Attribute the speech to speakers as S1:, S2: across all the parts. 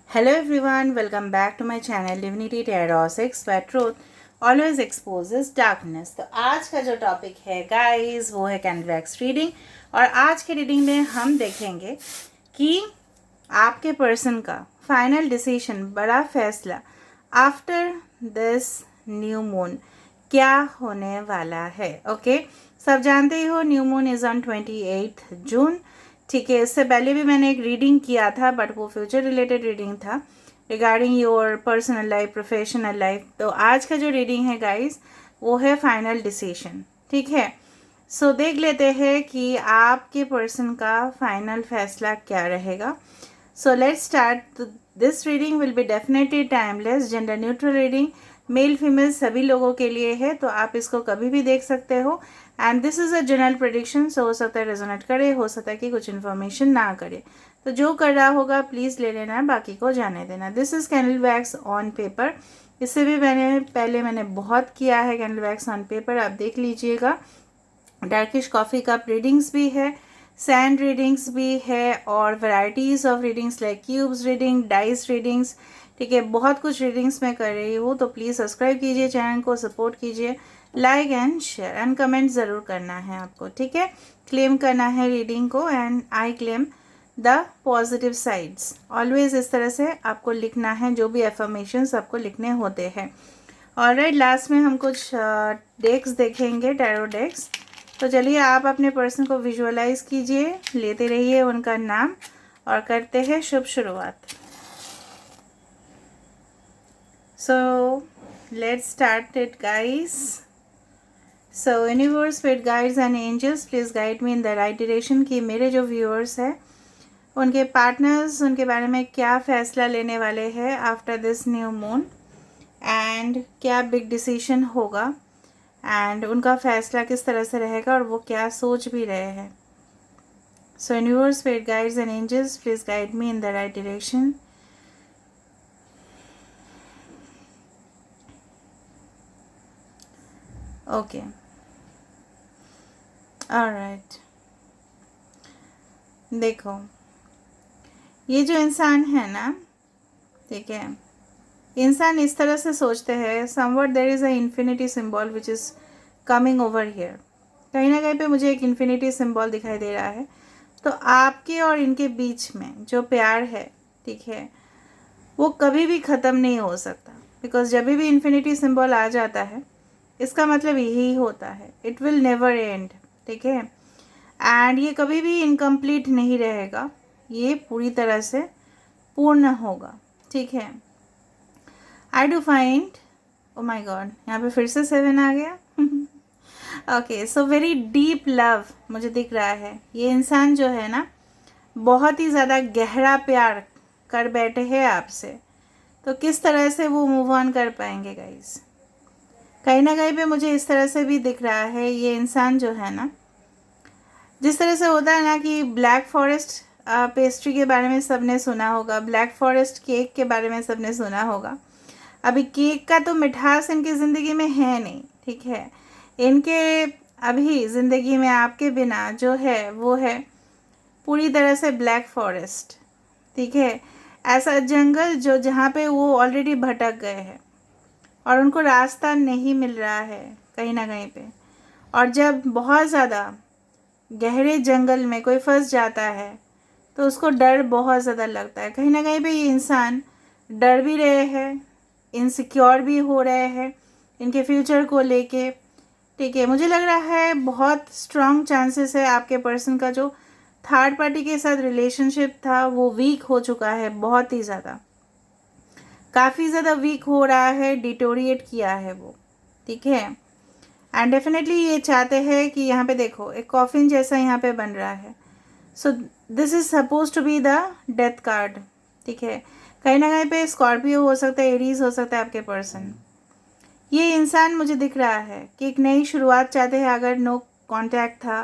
S1: Hello everyone, welcome back to my channel Divinity Tarot 6 where truth always exposes darkness। तो आज का जो topic है गाइस वो है कैंडलवैक्स रीडिंग। और आज के रीडिंग में हम देखेंगे कि आपके पर्सन का फाइनल डिसीजन, बड़ा फैसला आफ्टर दिस न्यू मून क्या होने वाला है। ओके, सब जानते ही हो न्यू मून इज़ ऑन 28 जून। ठीक है, इससे पहले भी मैंने एक रीडिंग किया था बट वो फ्यूचर रिलेटेड रीडिंग था regarding your personal life, professional life. तो आज का जो रीडिंग है गाइस वो है फाइनल डिसीजन। ठीक है, सो देख लेते हैं कि आपके पर्सन का फाइनल फैसला क्या रहेगा। सो let's start. This reading will be definitely timeless, gender neutral reading, male female सभी लोगों के लिए है, तो आप इसको कभी भी देख सकते हो। And this is a general prediction, so हो सकता है रेजोनेट करे, हो सकता है कि कुछ इन्फॉर्मेशन ना करे, तो जो कर रहा होगा प्लीज़ ले लेना, बाकी को जाने देना। This is candle wax on paper. इससे भी मैंने बहुत किया है कैंडल वैक्स ऑन पेपर, आप देख लीजिएगा। डार्किश कॉफ़ी कप रीडिंग्स भी है, सैंड रीडिंग्स भी है, और varieties of readings like cubes reading, dice readings. ठीक है, बहुत कुछ रीडिंग्स मैं कर रही हूँ, तो प्लीज़ सब्सक्राइब कीजिए, चैनल को सपोर्ट कीजिए, like and share and comment ज़रूर करना है आपको। ठीक है, क्लेम करना है रीडिंग को, and I claim the positive sides. Always इस तरह से आपको लिखना है, जो भी एफर्मेशंस आपको लिखने होते हैं। ऑलराइट, लास्ट में हम कुछ डेक्स देखेंगे, टैरो डेक्स। तो चलिए आप अपने पर्सन को विजुअलाइज कीजिए, लेते रहिए उनका नाम, और करते हैं शुभ शुरुआत। So let's start it guys. So universe, spirit guides and angels, please guide me in the right direction कि मेरे जो व्यूअर्स हैं उनके पार्टनर्स उनके बारे में क्या फ़ैसला लेने वाले हैं after this new moon, and क्या बिग डिसीजन होगा, एंड उनका फ़ैसला किस तरह से रहेगा, और वो क्या सोच भी रहे हैं। So universe, spirit guides and angels, please guide me in the right direction. Okay, alright, देखो ये जो इंसान है ना, ठीक है, इंसान इस तरह से सोचते हैं, somewhat there is a infinity symbol which is coming over here. कहीं ना कहीं पे मुझे एक इन्फिनिटी सिंबल दिखाई दे रहा है। तो आपके और इनके बीच में जो प्यार है, ठीक है, वो कभी भी ख़त्म नहीं हो सकता, बिकॉज जब भी इन्फिनिटी सिंबल आ जाता है इसका मतलब यही होता है, इट विल नेवर एंड। ठीक है, एंड ये कभी भी इनकम्प्लीट नहीं रहेगा, ये पूरी तरह से पूर्ण होगा। ठीक है, I do find, oh my God, यहाँ पे फिर से 7 आ गया। Okay, so very deep love मुझे दिख रहा है। ये इंसान जो है ना, बहुत ही ज़्यादा गहरा प्यार कर बैठे हैं आपसे, तो किस तरह से वो मूव ऑन कर पाएंगे गाइस। कहीं ना कहीं पे मुझे इस तरह से भी दिख रहा है, ये इंसान जो है ना, जिस तरह से होता है ना कि ब्लैक फॉरेस्ट पेस्ट्री के बारे में सबने सुना होगा, ब्लैक फॉरेस्ट केक के बारे में सबने सुना होगा। अभी केक का तो मिठास इनकी ज़िंदगी में है नहीं, ठीक है, इनके अभी ज़िंदगी में आपके बिना जो है वो है पूरी तरह से ब्लैक फॉरेस्ट। ठीक है, ऐसा जंगल जो जहाँ पे वो ऑलरेडी भटक गए हैं और उनको रास्ता नहीं मिल रहा है कहीं ना कहीं पे। और जब बहुत ज़्यादा गहरे जंगल में कोई फंस जाता है तो उसको डर बहुत ज़्यादा लगता है। कहीं ना कहीं पे ये इंसान डर भी रहे हैं, इनसिक्योर भी हो रहे हैं इनके फ्यूचर को लेके। ठीक है, मुझे लग रहा है बहुत स्ट्रॉन्ग चांसेस है आपके पर्सन का जो थर्ड पार्टी के साथ रिलेशनशिप था वो वीक हो चुका है, बहुत ही ज़्यादा, काफ़ी ज़्यादा वीक हो रहा है, डिटोरिएट किया है वो। ठीक है, एंड डेफिनेटली ये चाहते हैं कि यहाँ पे देखो एक कॉफिन जैसा यहाँ पे बन रहा है। So this is suppose to be the death card. ठीक है, कहीं ना कहीं पे स्कॉर्पियो हो सकता है, एरीज हो सकता है आपके पर्सन। ये इंसान मुझे दिख रहा है कि एक नई शुरुआत चाहते हैं। अगर नो कांटेक्ट था,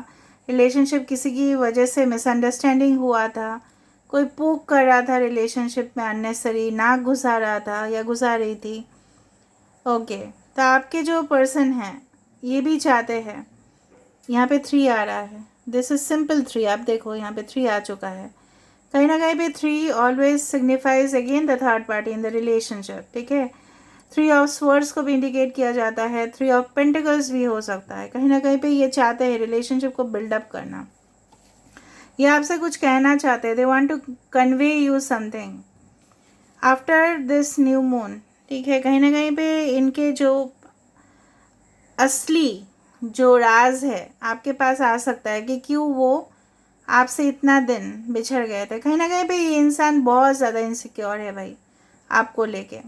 S1: रिलेशनशिप किसी की वजह से मिसअंडरस्टैंडिंग हुआ था, कोई पूक कर रहा था रिलेशनशिप में, अननेसरी नाक घुसा रहा था या घुसा रही थी। ओके, तो आपके जो पर्सन हैं ये भी चाहते हैं, यहाँ पे 3 आ रहा है, दिस इज सिंपल 3, आप देखो यहाँ पे 3 आ चुका है। कहीं ना कहीं पे 3 always signifies again the third party in the relationship, ठीक है। 3 ऑफ स्वर्ड्स को भी इंडिकेट किया जाता है, 3 ऑफ पेंटिकल्स भी हो सकता है। कहीं ना कहीं पे ये चाहते हैं रिलेशनशिप को बिल्डअप करना, ये आपसे कुछ कहना चाहते हैं, they want to convey you something after this new moon, ठीक है। कहीं ना कहीं पे इनके जो असली जो राज है आपके पास आ सकता है कि क्यों वो आपसे इतना दिन बिछड़ गए थे। कहीं ना कहीं पे ये इंसान बहुत ज़्यादा इनसिक्योर है भाई आपको लेके,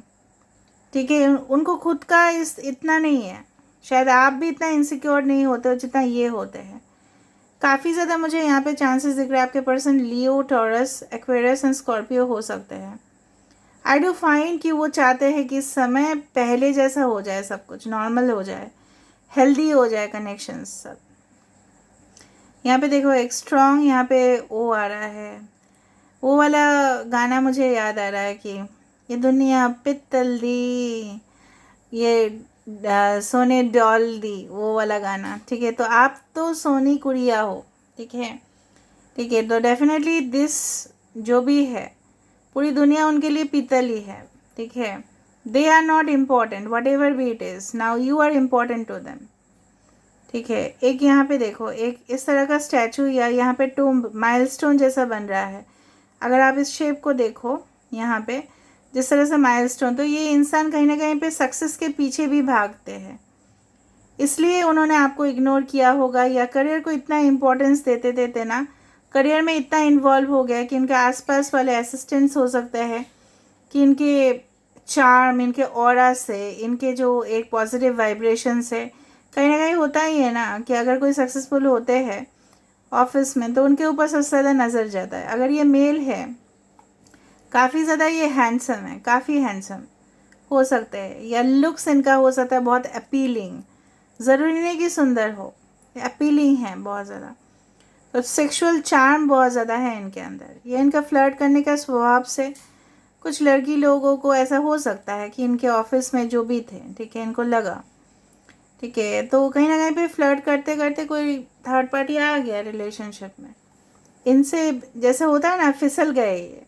S1: ठीक है। उनको खुद का इस इतना नहीं है, शायद आप भी इतना इनसिक्योर नहीं होते हो जितना ये होते हैं। काफ़ी ज़्यादा मुझे यहाँ पे चांसेस दिख रहे हैं आपके person Leo, taurus, Aquarius and Scorpio हो सकते हैं। आई डू फाइंड कि वो चाहते हैं कि समय पहले जैसा हो जाए, सब कुछ नॉर्मल हो जाए, हेल्दी हो जाए कनेक्शंस सब। यहाँ पे देखो एक स्ट्रॉन्ग यहाँ पे ओ आ रहा है, वो वाला गाना मुझे याद आ रहा है कि ये दुनिया पित्तल दी, ये सोने डॉल दी, वो वाला गाना, ठीक है। तो आप तो सोनी कुड़िया हो, ठीक है, ठीक है। तो डेफिनेटली दिस जो भी है पूरी दुनिया उनके लिए पीतल ही है, ठीक है। They are not important whatever be it is, now you are important to them, ठीक है। एक यहाँ पे देखो एक इस तरह का स्टैचू या यहाँ पे टूम्ब माइलस्टोन जैसा बन रहा है। अगर आप इस शेप को देखो यहाँ पे जिस तरह से माइलस्टोन, तो ये इंसान कहीं ना कहीं पे सक्सेस के पीछे भी भागते हैं, इसलिए उन्होंने आपको इग्नोर किया होगा या करियर को इतना इम्पोर्टेंस देते देते ना करियर में इतना इन्वॉल्व हो गया कि इनके आसपास वाले असिस्टेंट्स हो सकते हैं कि इनके चार्म, इनके ऑरा से, इनके जो एक पॉजिटिव वाइब्रेशन से, कहीं ना कहीं होता ही है ना कि अगर कोई सक्सेसफुल होते हैं ऑफिस में तो उनके ऊपर सबसे ज़्यादा नज़र जाता है। अगर ये मेल है काफ़ी ज़्यादा ये हैंडसम है, काफ़ी हैंडसम हो सकते हैं, या लुक्स इनका हो सकता है बहुत अपीलिंग, ज़रूरी नहीं कि सुंदर हो, अपीलिंग है बहुत ज़्यादा। तो सेक्सुअल चार्म बहुत ज़्यादा है इनके अंदर, ये इनका फ्लर्ट करने का स्वभाव से कुछ लड़की लोगों को ऐसा हो सकता है कि इनके ऑफिस में जो भी थे, ठीक है, इनको लगा, ठीक है। तो कहीं ना कहीं पे फ्लर्ट करते करते कोई थर्ड पार्टी आ गया रिलेशनशिप में, इनसे जैसे होता है ना फिसल गए ये,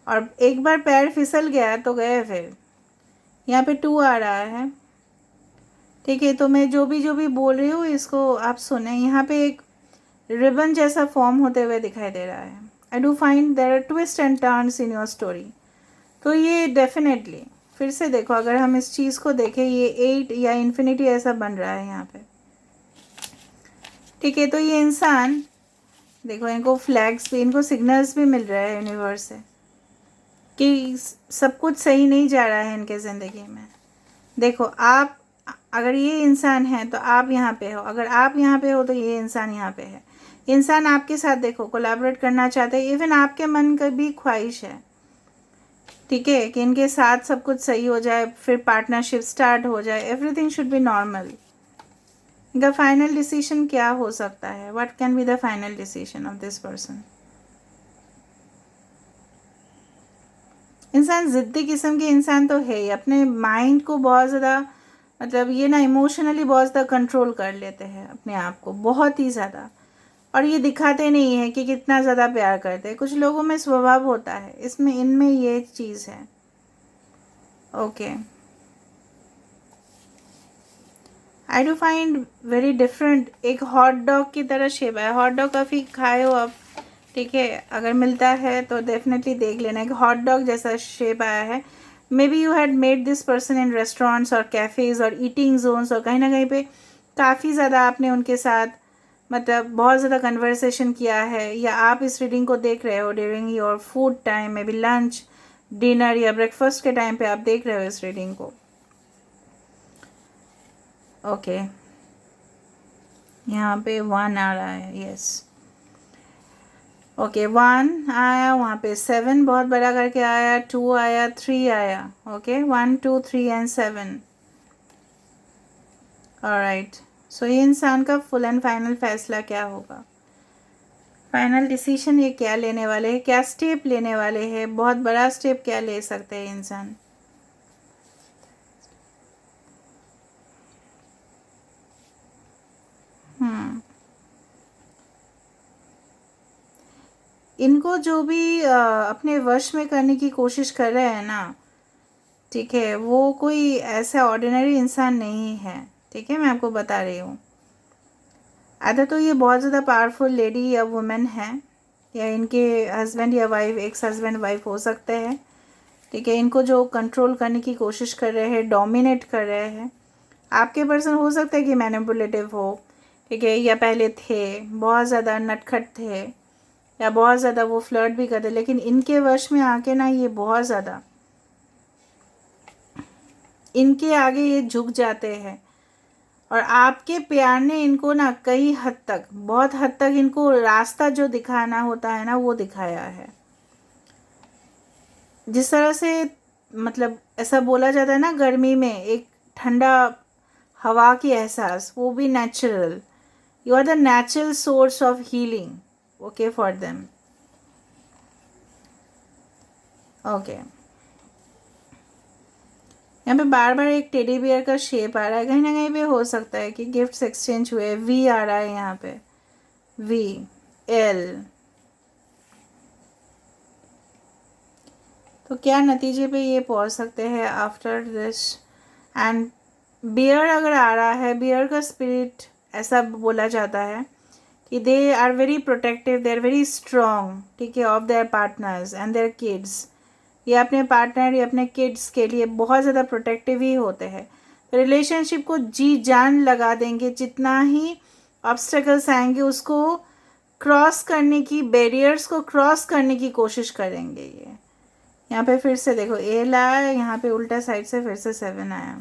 S1: और एक बार पैर फिसल गया तो गए फिर। यहाँ पे 2 आ रहा है, ठीक है। तो मैं जो भी बोल रही हूँ इसको आप सुने। यहाँ पे एक रिबन जैसा फॉर्म होते हुए दिखाई दे रहा है। I do find there are twist and turns in your story. तो ये डेफिनेटली फिर से देखो अगर हम इस चीज़ को देखें, ये 8 या इन्फिनिटी ऐसा बन रहा है यहाँ पे, ठीक है। तो ये इंसान देखो इनको फ्लैग्स भी, इनको सिग्नल्स भी मिल रहा है यूनिवर्स से कि सब कुछ सही नहीं जा रहा है इनके ज़िंदगी में। देखो आप अगर ये इंसान है तो आप यहाँ पे हो, अगर आप यहाँ पे हो तो ये इंसान यहाँ पे है। इंसान आपके साथ देखो कोलैबोरेट करना चाहते हैं, इवन आपके मन का भी ख्वाहिश है, ठीक है, कि इनके साथ सब कुछ सही हो जाए, फिर पार्टनरशिप स्टार्ट हो जाए, एवरीथिंग शुड बी नॉर्मल। इनका फाइनल डिसीजन क्या हो सकता है, what can be the final decision of this person. इंसान ज़िद्दी किस्म के इंसान तो है ही, अपने माइंड को बहुत ज़्यादा मतलब ये ना इमोशनली बहुत ज़्यादा कंट्रोल कर लेते हैं अपने आप को, बहुत ही ज़्यादा। और ये दिखाते नहीं है कि कितना ज़्यादा प्यार करते हैं, कुछ लोगों में स्वभाव होता है, इसमें इनमें ये चीज़ है। Okay, I do find very different, एक हॉट डॉग की तरह शेप है। हॉट डॉग काफ़ी खाए हो आप, ठीक है, अगर मिलता है तो डेफिनेटली देख लेना। एक हॉट डॉग जैसा शेप आया है। May be you had made this person in restaurants और कैफ़ेज़ और ईटिंग जोन्स, और कहीं ना कहीं पे काफ़ी ज़्यादा आपने उनके साथ मतलब बहुत ज़्यादा कन्वर्सेशन किया है, या आप इस रीडिंग को देख रहे हो during your food time, may be lunch, dinner या ब्रेकफास्ट के टाइम पे आप देख रहे हो इस रीडिंग को। ओके, यहाँ पे 1 आ रहा है, यस। ओके 1 आया, वहाँ पे 7 बहुत बड़ा करके आया, 2 आया, 3 आया। Okay 1 2 3 and 7। ऑलराइट, सो ये इंसान का फुल एंड फाइनल फैसला क्या होगा, फाइनल डिसीजन ये क्या लेने वाले हैं, क्या स्टेप लेने वाले हैं, बहुत बड़ा स्टेप क्या ले सकते हैं इंसान। इनको जो भी अपने वश में करने की कोशिश कर रहे हैं ना, ठीक है, वो कोई ऐसा ऑर्डिनरी इंसान नहीं है, ठीक है, मैं आपको बता रही हूँ। आधा तो ये बहुत ज़्यादा पावरफुल लेडी या वुमेन है, या इनके हस्बैंड या वाइफ, एक्स हस्बैंड वाइफ हो सकते हैं, ठीक है। इनको जो कंट्रोल करने की कोशिश कर रहे हैं, डोमिनेट कर रहे हैं। आपके पर्सन हो सकता है कि मैनिपुलेटिव हो, ठीक है, या पहले थे बहुत ज़्यादा नटखट थे, या बहुत ज़्यादा वो फ्लर्ट भी करते, लेकिन इनके वश में आके ना ये बहुत ज़्यादा इनके आगे ये झुक जाते हैं। और आपके प्यार ने इनको ना कई हद तक, बहुत हद तक इनको रास्ता जो दिखाना होता है ना वो दिखाया है। जिस तरह से मतलब ऐसा बोला जाता है ना, गर्मी में एक ठंडा हवा की एहसास, वो भी natural. You are the natural source of healing, okay, for them, okay. यहाँ पे बार बार एक टेडी बियर का शेप आ रहा है, कहीं ना कहीं पे हो सकता है कि गिफ्ट्स एक्सचेंज हुए। वी आ रहा है यहाँ पे, वी एल। तो क्या नतीजे पे ये पहुँच सकते हैं आफ्टर दिस। एंड बियर अगर आ रहा है, बियर का स्पिरिट ऐसा बोला जाता है कि they are very protective, they are very strong, ठीक है, of their partners and their kids. ये अपने पार्टनर या अपने किड्स के लिए बहुत ज़्यादा प्रोटेक्टिव ही होते हैं। रिलेशनशिप को जी जान लगा देंगे, जितना ही ऑब्स्टेकल्स आएंगे उसको क्रॉस करने की, बैरियर्स को क्रॉस करने की कोशिश करेंगे ये। यहाँ पे फिर से देखो एल आया, यहाँ पे उल्टा साइड से फिर से 7 आया।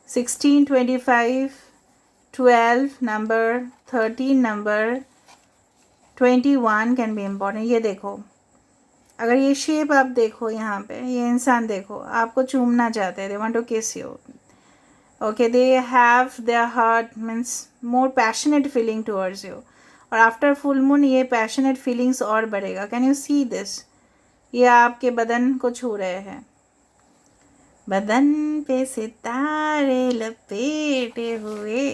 S1: 16, 25, 12 number, 13 number, 21 can be important. ये देखो, अगर ये शेप आप देखो, यहाँ पे ये इंसान देखो, आपको चूमना चाहते हैं, दे वांट टू किस you, okay, they have their heart means more passionate feeling towards you. और आफ्टर फुल मून ये पैशनेट फीलिंग्स और बढ़ेगा। Can you see this? ये आपके बदन को छू रहे हैं, बदन पे सितारे लपेटे हुए,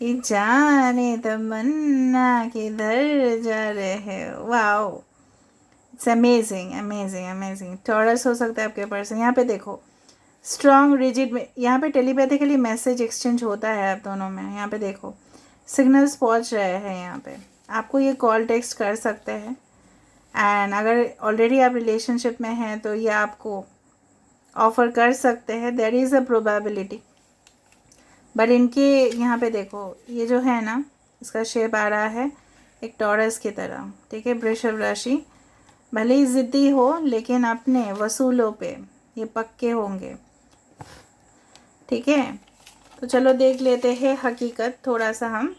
S1: ये जाने तमन्ना किधर जा रहे हैं। Wow, it's amazing amazing amazing. Taurus हो सकता है आपके पर्सन। यहाँ पे देखो स्ट्रॉन्ग रिजिड में, यहाँ पे टेलीपैथिकली मैसेज एक्सचेंज होता है आप दोनों में। यहाँ पे देखो सिग्नल्स पहुँच रहे हैं, यहाँ पे आपको ये कॉल टेक्स्ट कर सकते हैं। एंड अगर ऑलरेडी आप रिलेशनशिप में हैं तो ये आपको ऑफ़र कर सकते हैं, there is a probability. But इनके यहाँ पे देखो ये जो है ना, इसका शेप आ रहा है एक टॉरस की तरह, ठीक है। वृषभ राशि भले ही ज़िद्दी हो, लेकिन अपने वसूलों पे ये पक्के होंगे, ठीक है। तो चलो देख लेते हैं हकीकत थोड़ा सा हम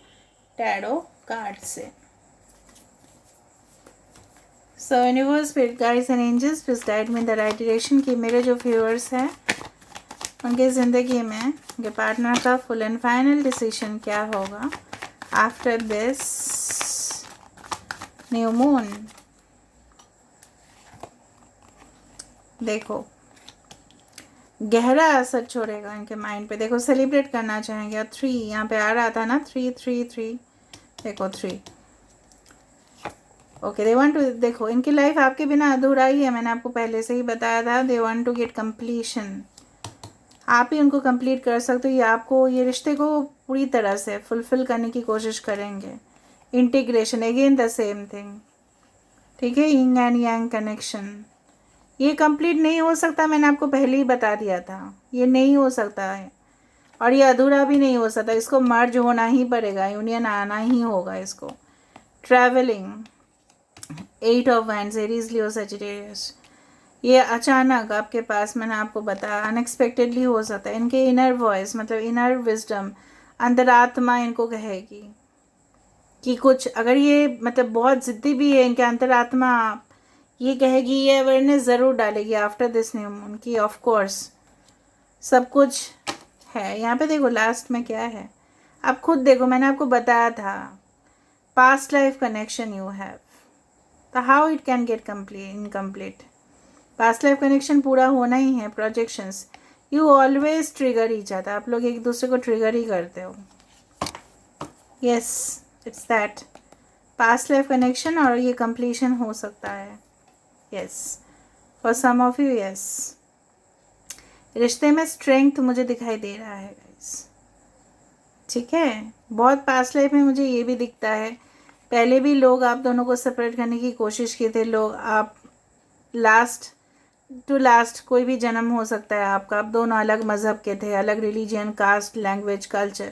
S1: टैरो कार्ड से। So universe, spirit guides and angels, please guide me in the right direction कि मेरे जो व्यूअर्स हैं उनके ज़िंदगी में उनके पार्टनर का फुल एंड फाइनल डिसीजन क्या होगा आफ्टर दिस न्यू मून। देखो गहरा असर छोड़ेगा इनके माइंड पे। देखो सेलिब्रेट करना चाहेंगे। 3 यहाँ पे आ रहा था ना, 3 3 3, देखो 3, ओके। दे वांट टू, देखो इनकी लाइफ आपके बिना अधूरा ही है, मैंने आपको पहले से ही बताया था। They want to get completion, आप ही उनको कंप्लीट कर सकते हो, या आपको ये रिश्ते को पूरी तरह से फुलफिल करने की कोशिश करेंगे। Integration, again the same thing, ठीक है। यिंग एंड यांग कनेक्शन, ये कंप्लीट नहीं हो सकता, मैंने आपको पहले ही बता दिया था, ये नहीं हो सकता है। और ये अधूरा भी नहीं हो सकता, इसको मर्ज होना ही पड़ेगा, यूनियन आना ही होगा इसको। Travelling, 8 of wands, Aries, Leo, Sagittarius, ये अचानक आपके पास, मैंने आपको बताया अनएक्सपेक्टेडली हो सकता है। इनके इनर वॉइस मतलब इनर विजडम, अंतरात्मा इनको कहेगी कि कुछ, अगर ये मतलब बहुत ज़िद्दी भी है, इनके अंतरात्मा ये कहेगी, ये अवेयरनेस ज़रूर डालेगी आफ्टर दिस न्यू मून की ऑफ कोर्स सब कुछ है। यहाँ पे देखो लास्ट में क्या है, आप खुद देखो, मैंने आपको बताया था past life connection you have, तो how it can get complete incomplete. Past life connection पूरा होना ही है। Projections, you always trigger each other, आप लोग एक दूसरे को ट्रिगर ही करते हो। Yes, it's that past life connection और ये कंप्लीशन हो सकता है. Yes, for some of you. Yes, रिश्ते में स्ट्रेंथ मुझे दिखाई दे रहा है गाइस. ठीक है, बहुत पास्ट लाइफ में मुझे ये भी दिखता है. पहले भी लोग आप दोनों को सेपरेट करने की कोशिश किए थे. लोग आप लास्ट टू लास्ट कोई भी जन्म हो सकता है आपका. आप दोनों अलग मज़हब के थे, अलग रिलीजन, कास्ट, लैंग्वेज, कल्चर.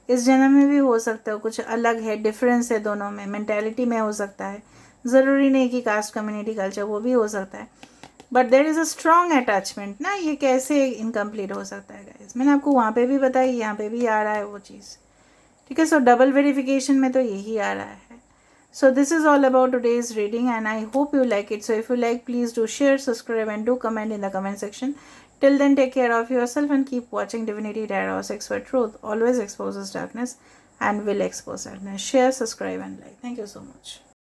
S1: इस जन्म में भी हो सकता है. कुछ अलग है, डिफरेंस है दोनों में, मेंटालिटी में हो सकता है. ज़रूरी नहीं कि कास्ट, कम्युनिटी, कल्चर, वो भी हो सकता है. But there is a strong attachment ना. ये कैसे इनकम्प्लीट हो सकता है गाइस? मैंने आपको वहाँ पे भी बताई, यहाँ पे भी आ रहा है वो चीज़. ठीक है, सो डबल वेरिफिकेशन में तो यही आ रहा है. So this is all about today's reading and I hope you like it. So if you like, please do share, subscribe and do comment in the comment section. Till then, take care of yourself and keep watching Divinity Tarot Expert Truth. Always exposes darkness and will expose darkness. Share, subscribe and like. Thank you so much.